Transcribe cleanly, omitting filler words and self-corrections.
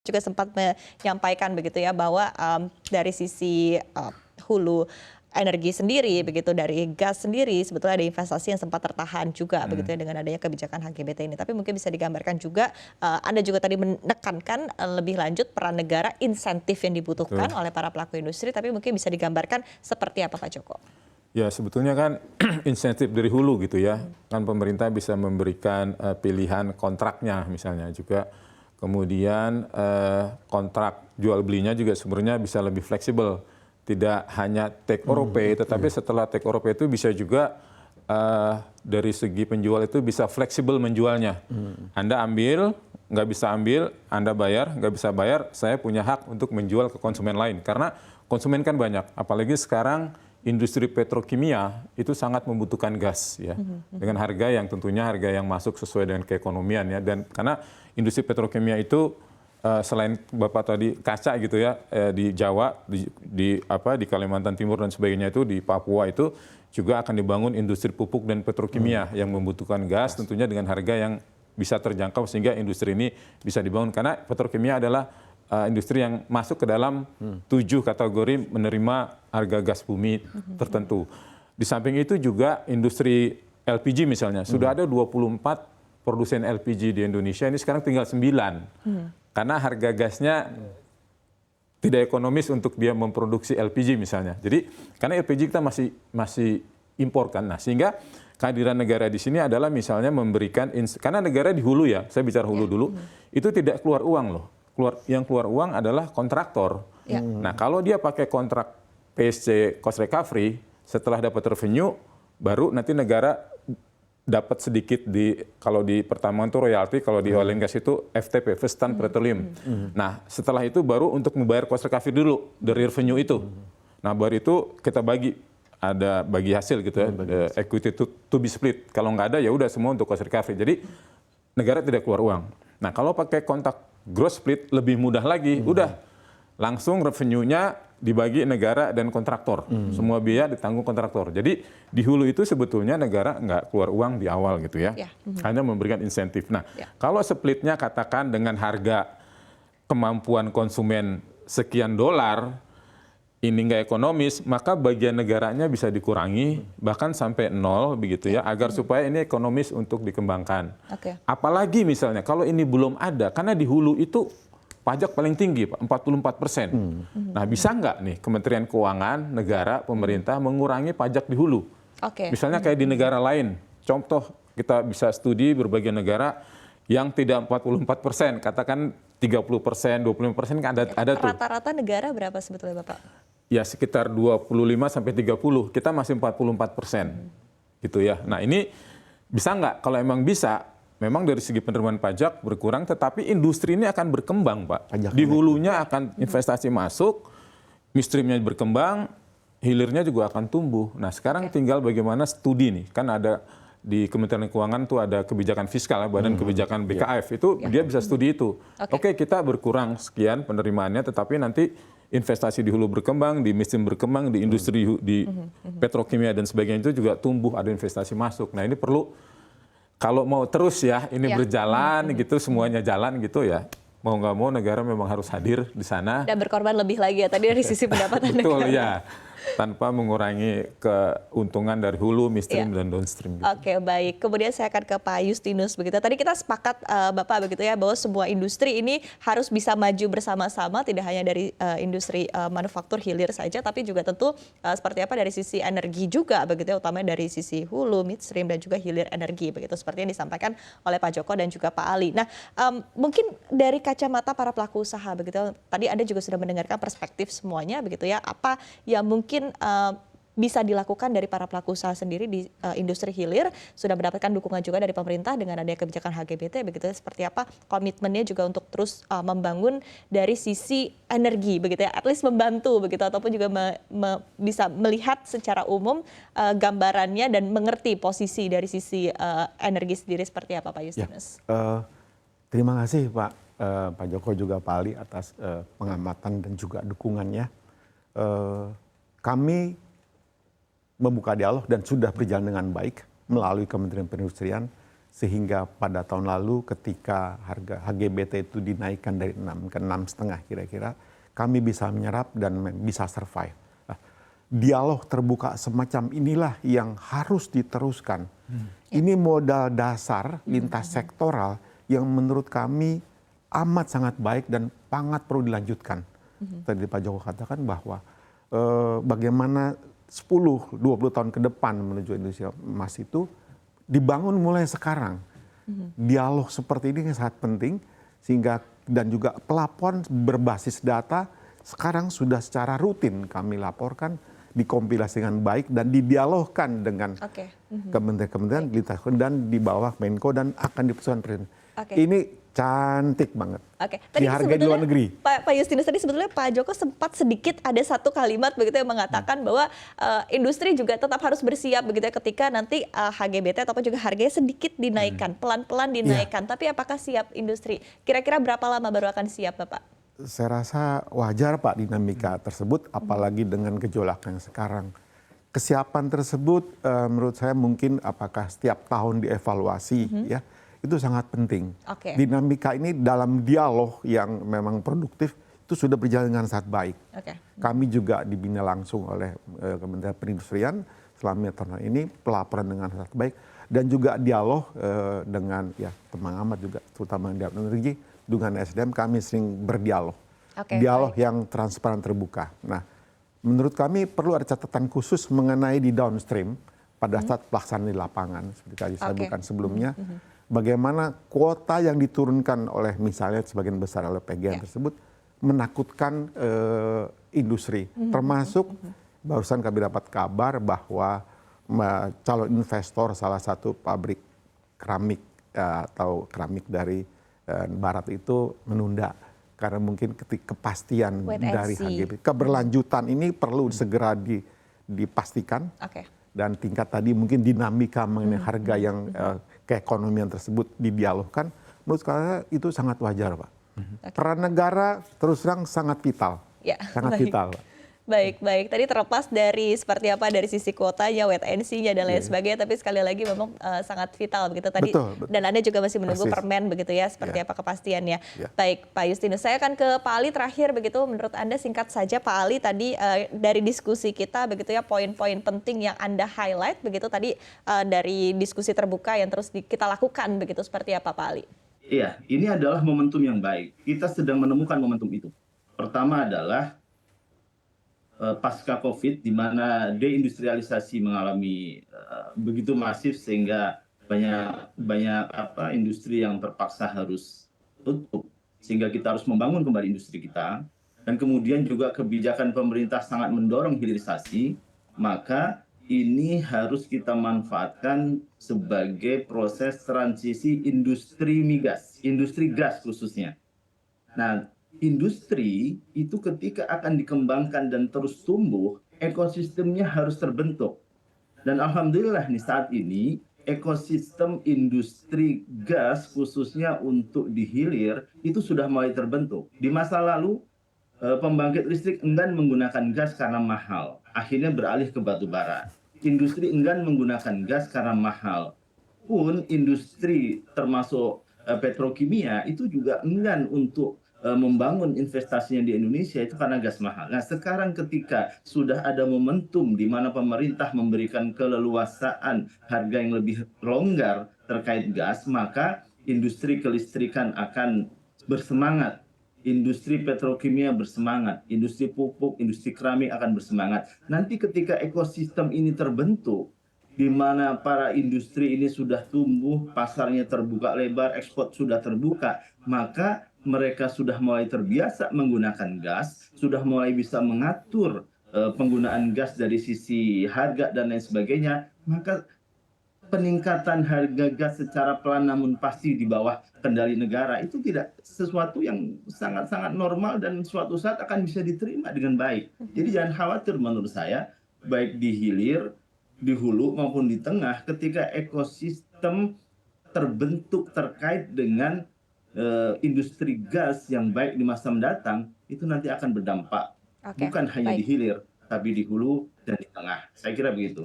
juga sempat menyampaikan begitu ya bahwa dari sisi hulu energi sendiri begitu, dari gas sendiri sebetulnya ada investasi yang sempat tertahan juga begitu ya dengan adanya kebijakan HGBT ini. Tapi mungkin bisa digambarkan juga, Anda juga tadi menekankan lebih lanjut peran negara, insentif yang dibutuhkan oleh para pelaku industri, tapi mungkin bisa digambarkan seperti apa Pak Joko? Ya sebetulnya kan insentif dari hulu gitu ya, kan pemerintah bisa memberikan pilihan kontraknya misalnya juga, kemudian kontrak jual belinya juga sebenarnya bisa lebih fleksibel, tidak hanya take or pay, tetapi setelah take or pay itu bisa juga dari segi penjual itu bisa fleksibel menjualnya. Anda ambil, nggak bisa ambil, Anda bayar, nggak bisa bayar, saya punya hak untuk menjual ke konsumen lain, karena konsumen kan banyak, apalagi sekarang industri petrokimia itu sangat membutuhkan gas ya, dengan harga yang tentunya harga yang masuk sesuai dengan keekonomian ya, dan karena industri petrokimia itu selain Bapak tadi kaca gitu ya, di Jawa, di Kalimantan Timur dan sebagainya itu, di Papua itu juga akan dibangun industri pupuk dan petrokimia yang membutuhkan gas tentunya dengan harga yang bisa terjangkau sehingga industri ini bisa dibangun, karena petrokimia adalah industri yang masuk ke dalam 7 kategori menerima harga gas bumi tertentu. Di samping itu juga industri LPG misalnya, sudah ada 24 produsen LPG di Indonesia, ini sekarang tinggal 9. Karena harga gasnya tidak ekonomis untuk dia memproduksi LPG misalnya. Jadi karena LPG kita masih impor kan, nah sehingga kehadiran negara di sini adalah misalnya memberikan, karena negara di hulu ya, saya bicara hulu dulu, itu tidak keluar uang loh. Yang keluar uang adalah kontraktor. Nah kalau dia pakai kontrak PSC cost recovery, setelah dapat revenue, baru nanti negara dapat sedikit kalau di Pertambangan itu royalti, kalau di oil and gas itu FTP, First Time Petroleum. Nah setelah itu baru untuk membayar cost recovery dulu dari revenue itu. Nah baru itu kita ada bagi hasil gitu ya, equity to be split. Kalau nggak ada ya udah semua untuk cost recovery. Jadi negara tidak keluar uang. Nah kalau pakai kontrak gross split lebih mudah lagi, udah langsung revenue-nya dibagi negara dan kontraktor, semua biaya ditanggung kontraktor. Jadi di hulu itu sebetulnya negara nggak keluar uang di awal gitu ya, hanya memberikan insentif. Nah kalau splitnya katakan dengan harga kemampuan konsumen sekian dolar, ini nggak ekonomis, maka bagian negaranya bisa dikurangi bahkan sampai 0 begitu ya, agar supaya ini ekonomis untuk dikembangkan. Apalagi misalnya kalau ini belum ada, karena di hulu itu pajak paling tinggi Pak, 44%. Nah bisa nggak nih Kementerian Keuangan, negara, pemerintah mengurangi pajak di hulu? Misalnya kayak di negara lain, contoh kita bisa studi berbagai negara yang tidak 44%, katakan 30%, 25% kan ada tuh. Rata-rata negara berapa sebetulnya Bapak? Ya sekitar 25 sampai 30, kita masih 44%. Gitu ya. Nah ini bisa nggak? Kalau emang bisa, memang dari segi penerimaan pajak berkurang, tetapi industri ini akan berkembang Pak. Di hulunya akan investasi masuk, midstreamnya berkembang, hilirnya juga akan tumbuh. Nah sekarang tinggal bagaimana studi nih, kan ada di Kementerian Keuangan tuh ada kebijakan fiskal, Badan Kebijakan BKF, itu dia bisa studi itu. Oke, kita berkurang sekian penerimaannya, tetapi nanti investasi di hulu berkembang, di midstream berkembang, di industri, di petrokimia dan sebagainya itu juga tumbuh, ada investasi masuk. Nah ini perlu, kalau mau terus ya ini berjalan gitu, semuanya jalan gitu ya, mau nggak mau negara memang harus hadir di sana. Dan berkorban lebih lagi ya tadi dari sisi pendapatan negara. Betul ya, tanpa mengurangi keuntungan dari hulu, midstream dan downstream. Gitu. Oke baik, kemudian saya akan ke Pak Justinus begitu. Tadi kita sepakat Bapak begitu ya bahwa semua industri ini harus bisa maju bersama-sama, tidak hanya dari industri manufaktur hilir saja, tapi juga tentu seperti apa dari sisi energi juga begitu ya, utamanya dari sisi hulu, midstream dan juga hilir energi begitu, seperti yang disampaikan oleh Pak Joko dan juga Pak Ali. Nah mungkin dari kacamata para pelaku usaha begitu, tadi Anda juga sudah mendengarkan perspektif semuanya begitu ya, apa yang mungkin bisa dilakukan dari para pelaku usaha sendiri di industri hilir, sudah mendapatkan dukungan juga dari pemerintah dengan adanya kebijakan HGBT begitu, seperti apa komitmennya juga untuk terus membangun dari sisi energi begitu ya, at least membantu begitu, ataupun juga bisa melihat secara umum gambarannya dan mengerti posisi dari sisi energi sendiri seperti apa Pak Justinus. Terima kasih Pak Joko juga Pak Ali atas pengamatan dan juga dukungannya. Kami membuka dialog dan sudah berjalan dengan baik melalui Kementerian Perindustrian Sehingga pada tahun lalu ketika harga HGBT itu dinaikkan dari 6 ke 6,5 kira-kira, kami bisa menyerap dan bisa survive. Nah, dialog terbuka semacam inilah yang harus diteruskan. Ini modal dasar lintas sektoral yang menurut kami amat sangat baik dan sangat perlu dilanjutkan. Tadi Pak Joko katakan bahwa bagaimana 10-20 tahun ke depan menuju industri emas itu dibangun mulai sekarang. Dialog seperti ini sangat penting sehingga dan juga pelaporan berbasis data sekarang sudah secara rutin kami laporkan, dikompilasi dengan baik dan didialogkan dengan kementerian-kementerian dan di bawah Menko dan akan diputuskan Presiden. Ini cantik banget. Dihargai di luar negeri. Pak Justinus tadi sebetulnya Pak Joko sempat sedikit ada satu kalimat begitu yang mengatakan bahwa industri juga tetap harus bersiap begitu ya ketika nanti HGBT ataupun juga harganya sedikit dinaikkan, pelan-pelan dinaikkan. Tapi apakah siap industri? Kira-kira berapa lama baru akan siap, Bapak? Saya rasa wajar Pak dinamika tersebut, apalagi dengan gejolak yang sekarang. Kesiapan tersebut menurut saya mungkin apakah setiap tahun dievaluasi ya. Itu sangat penting. Dinamika ini dalam dialog yang memang produktif itu sudah berjalan dengan sangat baik. Kami juga dibina langsung oleh Kementerian Perindustrian selama tahun ini pelaporan dengan sangat baik dan juga dialog dengan ya teman amat juga terutama di energi dengan SDM kami sering berdialog. Dialog yang transparan terbuka. Nah, menurut kami perlu ada catatan khusus mengenai di downstream pada saat pelaksanaan di lapangan seperti tadi saya sebutkan sebelumnya. Bagaimana kuota yang diturunkan oleh misalnya sebagian besar oleh PGN tersebut menakutkan industri. Termasuk barusan kami dapat kabar bahwa calon investor salah satu pabrik keramik atau keramik dari barat itu menunda. Karena mungkin kepastian dari HGB. Keberlanjutan ini perlu segera dipastikan. Dan tingkat tadi mungkin dinamika mengenai harga yang keekonomian tersebut didialogkan, menurut saya itu sangat wajar, Pak. Peran negara terus terang sangat vital, sangat vital, Pak. Baik. Tadi terlepas dari seperti apa dari sisi kuotanya, wait and see-nya dan lain sebagainya, tapi sekali lagi memang sangat vital begitu tadi. Betul. Dan Anda juga masih menunggu permen begitu ya, seperti apa kepastiannya. Baik, Pak Justinus, saya akan ke Pak Ali terakhir begitu. Menurut Anda singkat saja Pak Ali tadi dari diskusi kita begitu ya, poin-poin penting yang Anda highlight begitu tadi dari diskusi terbuka yang terus kita lakukan begitu, seperti apa Pak Ali? Iya, ini adalah momentum yang baik. Kita sedang menemukan momentum itu. Pertama adalah pasca COVID, di mana deindustrialisasi mengalami begitu masif sehingga banyak industri yang terpaksa harus tutup, sehingga kita harus membangun kembali industri kita. Dan kemudian juga kebijakan pemerintah sangat mendorong hilirisasi, maka ini harus kita manfaatkan sebagai proses transisi industri migas, industri gas khususnya. Nah, industri itu ketika akan dikembangkan dan terus tumbuh, ekosistemnya harus terbentuk. Dan alhamdulillah nih saat ini ekosistem industri gas khususnya untuk di hilir itu sudah mulai terbentuk. Di masa lalu pembangkit listrik enggan menggunakan gas karena mahal, akhirnya beralih ke batu bara. Industri enggan menggunakan gas karena mahal. Pun industri termasuk petrokimia itu juga enggan untuk membangun investasinya di Indonesia itu karena gas mahal. Nah, sekarang ketika sudah ada momentum di mana pemerintah memberikan keleluasaan harga yang lebih longgar terkait gas, maka industri kelistrikan akan bersemangat, industri petrokimia bersemangat, industri pupuk, industri keramik akan bersemangat. Nanti ketika ekosistem ini terbentuk, di mana para industri ini sudah tumbuh, pasarnya terbuka lebar, ekspor sudah terbuka, maka mereka sudah mulai terbiasa menggunakan gas, sudah mulai bisa mengatur penggunaan gas dari sisi harga dan lain sebagainya, maka peningkatan harga gas secara pelan namun pasti di bawah kendali negara itu tidak sesuatu yang sangat-sangat normal dan suatu saat akan bisa diterima dengan baik. Jadi jangan khawatir menurut saya, baik di hilir, di hulu maupun di tengah, ketika ekosistem terbentuk terkait dengan industri gas yang baik di masa mendatang, itu nanti akan berdampak bukan hanya di hilir, tapi di hulu dan di tengah. Saya kira begitu.